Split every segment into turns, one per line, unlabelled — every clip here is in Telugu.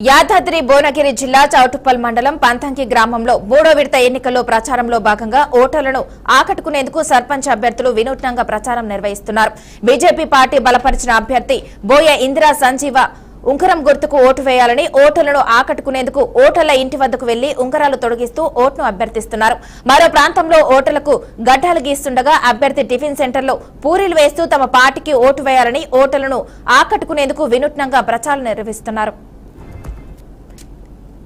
యాదాద్రి భువనగిరి జిల్లా చౌటుప్పల్ మండలం పంతంకి గ్రామంలో మూడో విడత ఎన్నికల్లో ప్రచారంలో భాగంగా ఓటర్లను ఆకట్టుకునేందుకు సర్పంచ్ అభ్యర్థులు వినూత్నంగా ప్రచారం నిర్వహిస్తున్నారు. బీజేపీ పార్టీ బలపరిచిన అభ్యర్థి బోయ ఇందిరా సంజీవ ఉంగరం గుర్తుకు ఓటు వేయాలని ఓటర్లను ఆకట్టుకునేందుకు ఓటర్ల ఇంటి వద్దకు వెళ్లి ఉంగరాలు తొడిగిస్తూ ఓటును అభ్యర్థిస్తున్నారు. మరో ప్రాంతంలో ఓటర్లకు గడ్డాలు గీస్తుండగా అభ్యర్థి టిఫిన్ సెంటర్లో పూరీలు వేస్తూ తమ పార్టీకి ఓటు వేయాలని ఓటర్లను ఆకట్టుకునేందుకు వినూత్నంగా ప్రచారం నిర్వహిస్తున్నారు.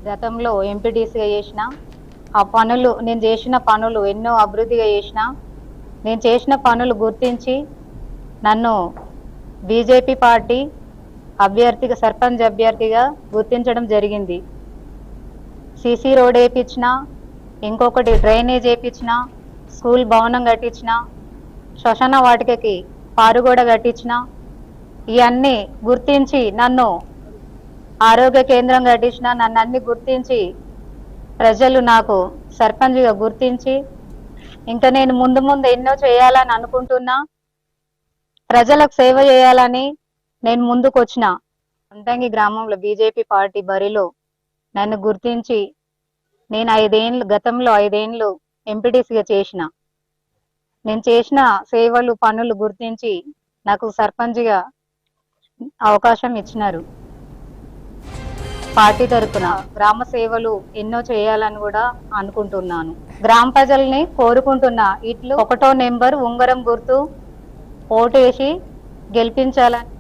గతంలో ఎంపీటీసీగా చేసిన ఆ పనులు నేను చేసిన పనులు ఎన్నో అభివృద్ధిగా చేసిన నేను చేసిన పనులు గుర్తించి నన్ను బీజేపీ పార్టీ అభ్యర్థిగా సర్పంచ్ అభ్యర్థిగా గుర్తించడం జరిగింది. సీసీ రోడ్ వేయించిన, ఇంకొకటి డ్రైనేజ్ వేయించిన, స్కూల్ భవనం కట్టించిన, శ్మశాన వాటికకి పారుగోడ కట్టించిన, ఇవన్నీ గుర్తించి నన్ను ఆరోగ్య కేంద్రం కట్టించిన, నన్ను అన్ని గుర్తించి ప్రజలు నాకు సర్పంచ్గా గుర్తించి ఇంకా నేను ముందు ముందు ఎన్నో చేయాలని అనుకుంటున్నా, ప్రజలకు సేవ చేయాలని నేను ముందుకు వచ్చిన. పంతంగి గ్రామంలో బీజేపీ పార్టీ బరిలో నన్ను గుర్తించి నేను గతంలో 5 ఏళ్ళు ఎంపీటీసీగా చేసిన, నేను చేసిన సేవలు పనులు గుర్తించి నాకు సర్పంచ్గా అవకాశం ఇచ్చినారు. పార్టీ తరఫున గ్రామ సేవలు ఎన్నో చేయాలని కూడా అనుకుంటున్నాను. గ్రామ ప్రజల్ని కోరుకుంటున్నా, ఇట్లు 1వ నెంబర్ ఉంగరం గుర్తు ఓటేసి గెలిపించాలని.